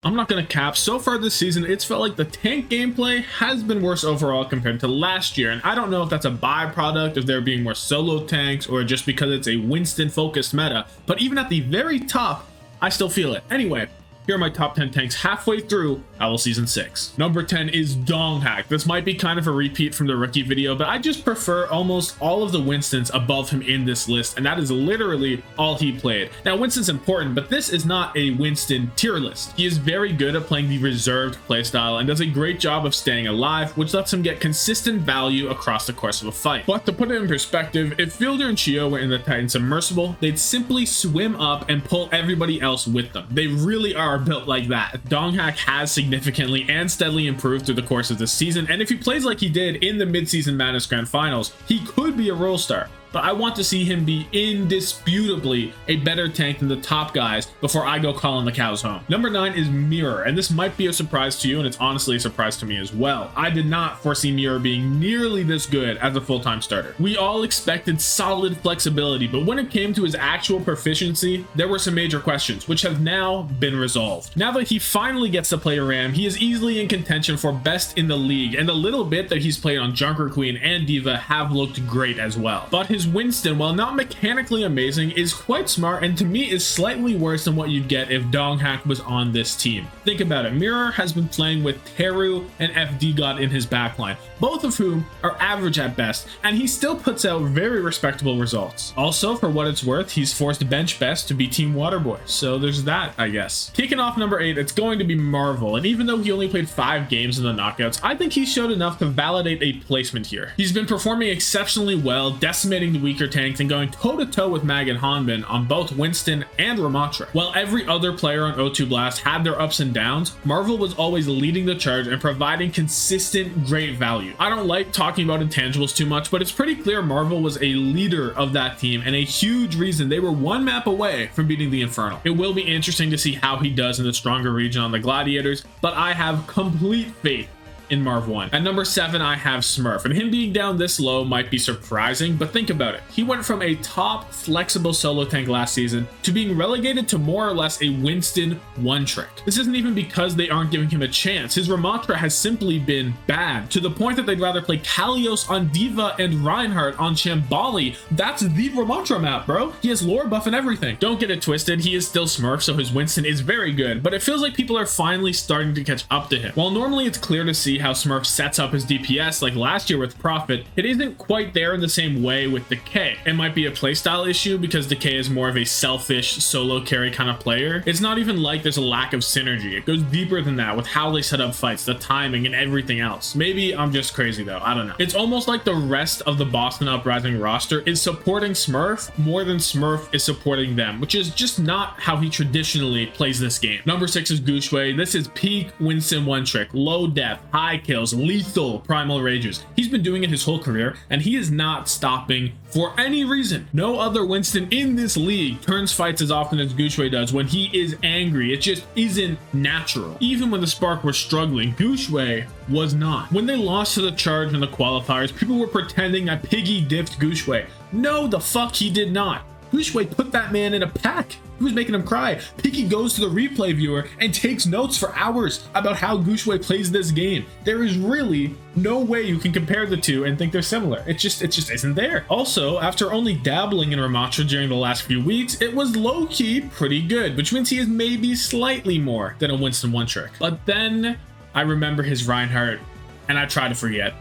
I'm not gonna cap, so far this season, it's felt like the tank gameplay has been worse overall compared to last year, and I don't know if that's a byproduct of there being more solo tanks or just because it's a Winston focused meta, but even at the very top, I still feel it. Anyway, here are my top 10 tanks halfway through Owl Season 6. Number 10 is Donghack. This might be kind of a repeat from the rookie video, but I just prefer almost all of the Winstons above him in this list, and that is literally all he played. Now, Winston's important, but this is not a Winston tier list. He is very good at playing the reserved playstyle and does a great job of staying alive, which lets him get consistent value across the course of a fight. But to put it in perspective, if Fielder and Chio were in the Titan Submersible, they'd simply swim up and pull everybody else with them. They really are built like that. Donghack has significantly and steadily improved through the course of this season, and if he plays like he did in the mid-season Madness Grand Finals, he could be a role star. But I want to see him be indisputably a better tank than the top guys before I go calling the cows home. Number 9 is Mirror, and this might be a surprise to you, and it's honestly a surprise to me as well. I did not foresee Mirror being nearly this good as a full-time starter. We all expected solid flexibility, but when it came to his actual proficiency, there were some major questions, which have now been resolved. Now that he finally gets to play Ram, he is easily in contention for best in the league, and the little bit that he's played on Junker Queen and Diva have looked great as well. But his Winston, while not mechanically amazing, is quite smart, and to me is slightly worse than what you'd get if Donghack was on this team. Think about it, Mirror has been playing with Teru and FD God in his backline, both of whom are average at best, and he still puts out very respectable results. Also, for what it's worth, he's forced bench best to be Team Waterboy, so there's that, I guess. Kicking off number 8, it's going to be Marvel, and even though he only played 5 games in the knockouts, I think he showed enough to validate a placement here. He's been performing exceptionally well, decimating the weaker tanks and going toe-to-toe with Mag and Hanbin on both Winston and Ramatra. While every other player on O2 Blast had their ups and downs, Marvel was always leading the charge and providing consistent great value. I don't like talking about intangibles too much, but it's pretty clear Marvel was a leader of that team and a huge reason they were one map away from beating the Infernal. It will be interesting to see how he does in the stronger region on the Gladiators, but I have complete faith in Marv 1. At number 7, I have Smurf, and him being down this low might be surprising, but think about it. He went from a top flexible solo tank last season to being relegated to more or less a Winston one-trick. This isn't even because they aren't giving him a chance. His Ramatra has simply been bad, to the point that they'd rather play Kalios on Diva and Reinhardt on Shambali. That's the Ramatra map, bro. He has lore buff and everything. Don't get it twisted, he is still Smurf, so his Winston is very good, but it feels like people are finally starting to catch up to him. While normally it's clear to see how Smurf sets up his DPS like last year with Prophet, it isn't quite there in the same way with Decay. It might be a playstyle issue because Decay is more of a selfish solo carry kind of player. It's not even like there's a lack of synergy. It goes deeper than that with how they set up fights, the timing, and everything else. Maybe I'm just crazy though, I don't know. It's almost like the rest of the Boston Uprising roster is supporting Smurf more than Smurf is supporting them, which is just not how he traditionally plays this game. Number 6 is Gushue. This is peak Winston one trick, low depth, high kills, lethal primal rages. He's been doing it his whole career, and he is not stopping for any reason. No other Winston in this league turns fights as often as Gushue does when he is angry. It just isn't natural. Even when the Spark were struggling, Gushue was not. When they lost to the Charge in the qualifiers, people were pretending that Piggy dipped Gushue. No, the fuck he did not. Gushue put that man in a pack. He was making him cry. Piggy goes to the replay viewer and takes notes for hours about how Gushue plays this game. There is really no way you can compare the two and think they're similar. It just isn't there. Also, after only dabbling in Ramatra during the last few weeks, it was low-key pretty good, which means he is maybe slightly more than a Winston one-trick. But then I remember his Reinhardt, and I try to forget.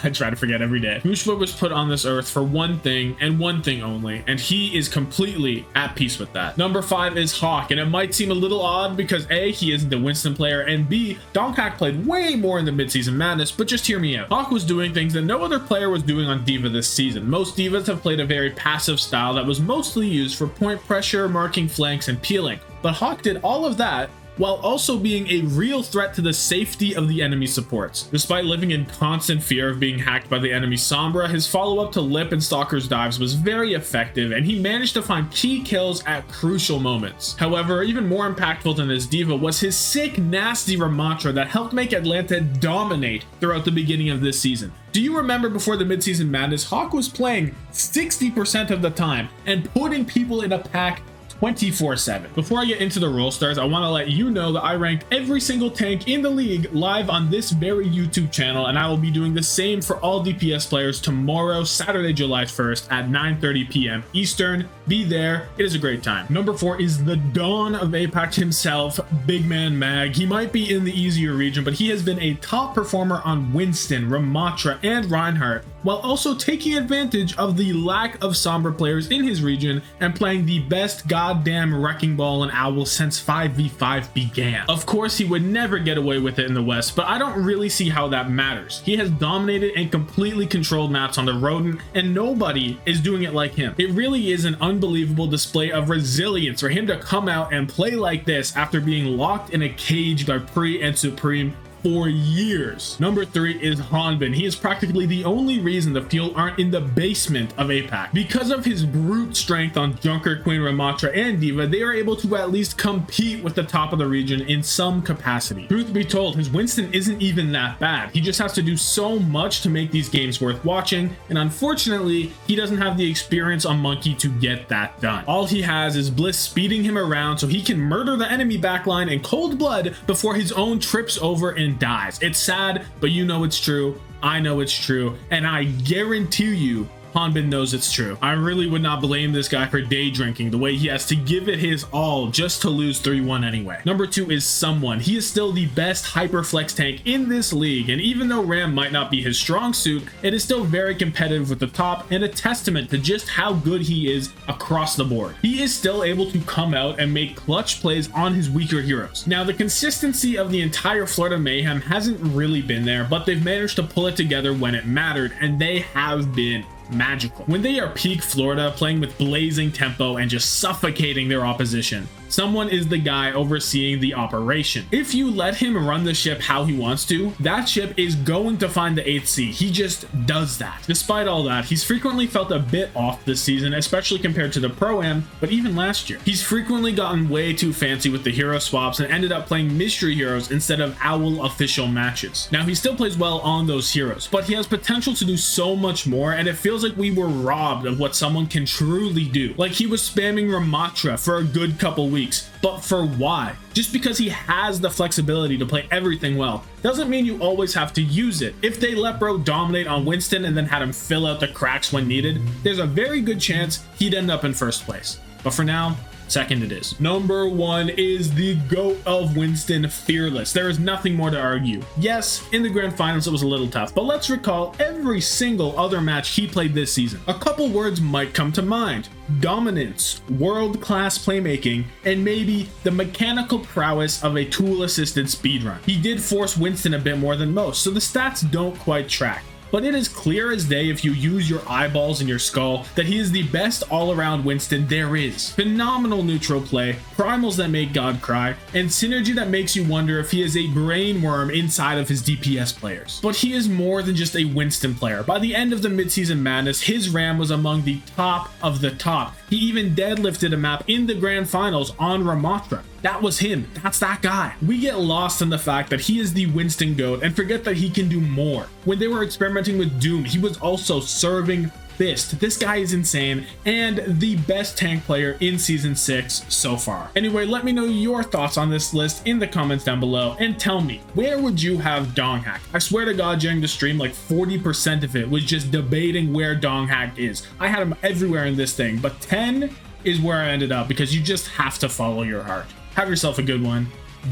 I try to forget every day. Gushue was put on this earth for one thing and one thing only, and he is completely at peace with that. Number 5 is Hawk, and it might seem a little odd because A, he isn't a Winston player, and B, Donghack played way more in the mid-season madness, but just hear me out. Hawk was doing things that no other player was doing on Diva this season. Most Divas have played a very passive style that was mostly used for point pressure, marking flanks, and peeling, but Hawk did all of that while also being a real threat to the safety of the enemy supports. Despite living in constant fear of being hacked by the enemy Sombra, his follow-up to Lip and Stalker's dives was very effective, and he managed to find key kills at crucial moments. However, even more impactful than his Diva was his sick, nasty Ramatra that helped make Atlanta dominate throughout the beginning of this season. Do you remember before the midseason madness, Hawk was playing 60% of the time and putting people in a pack 24/7. Before I get into the role stars, I want to let you know that I ranked every single tank in the league live on this very YouTube channel, and I will be doing the same for all DPS players tomorrow, Saturday, July 1st at 9:30 p.m. Eastern. Be there. It is a great time. Number 4 is the Dawn of Apex himself, Big Man Mag. He might be in the easier region, but he has been a top performer on Winston, Ramatra, and Reinhardt, while also taking advantage of the lack of Sombra players in his region and playing the best goddamn Wrecking Ball and Owl since 5v5 began. Of course, he would never get away with it in the West, but I don't really see how that matters. He has dominated and completely controlled maps on the Rodent, and nobody is doing it like him. It really is an unbelievable display of resilience for him to come out and play like this after being locked in a cage by Pre and Supreme for years. Number 3 is Hanbin. He is practically the only reason the Fuel aren't in the basement of APAC. Because of his brute strength on Junker, Queen, Ramatra, and Diva, they are able to at least compete with the top of the region in some capacity. Truth be told, his Winston isn't even that bad. He just has to do so much to make these games worth watching, and unfortunately, he doesn't have the experience on Monkey to get that done. All he has is Bliss speeding him around so he can murder the enemy backline in cold blood before his own trips over and dies. It's sad, but you know it's true. I know it's true, and I guarantee you Hanbin knows it's true. I really would not blame this guy for day drinking the way he has to give it his all just to lose 3-1 anyway. Number 2 is Someone. He is still the best hyperflex tank in this league, and even though Ram might not be his strong suit, it is still very competitive with the top and a testament to just how good he is across the board. He is still able to come out and make clutch plays on his weaker heroes. Now, the consistency of the entire Florida Mayhem hasn't really been there, but they've managed to pull it together when it mattered, and they have been magical. When they are peak Florida, playing with blazing tempo and just suffocating their opposition, Someone is the guy overseeing the operation. If you let him run the ship how he wants to, that ship is going to find the 8th sea. He just does that. Despite all that, he's frequently felt a bit off this season, especially compared to the Pro-Am, but even last year. He's frequently gotten way too fancy with the hero swaps and ended up playing mystery heroes instead of Owl official matches. Now, he still plays well on those heroes, but he has potential to do so much more, and it feels like we were robbed of what someone can truly do. Like, he was spamming Ramatra for a good couple weeks, but for why? Just because he has the flexibility to play everything well doesn't mean you always have to use it. If they let bro dominate on Winston and then had him fill out the cracks when needed, there's a very good chance he'd end up in first place. But for now, second it is. Number 1 is the GOAT of Winston, Fearless. There is nothing more to argue. Yes, in the grand finals it was a little tough, but let's recall every single other match he played this season. A couple words might come to mind: dominance, world-class playmaking, and maybe the mechanical prowess of a tool-assisted speedrun. He did force Winston a bit more than most, so the stats don't quite track. But it is clear as day if you use your eyeballs and your skull that he is the best all-around Winston there is. Phenomenal neutral play, primals that make God cry, and synergy that makes you wonder if he is a brain worm inside of his DPS players. But he is more than just a Winston player. By the end of the midseason madness, his RAM was among the top of the top. He even deadlifted a map in the grand finals on Ramatra. That was him. That's that guy. We get lost in the fact that he is the Winston GOAT and forget that he can do more. When they were experimenting with Doom, he was also serving Fist. This guy is insane and the best tank player in season 6 so far. Anyway, let me know your thoughts on this list in the comments down below and tell me, where would you have Donghack? I swear to God, during the stream, like 40% of it was just debating where Donghack is. I had him everywhere in this thing, but 10 is where I ended up because you just have to follow your heart. Have yourself a good one.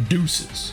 Deuces.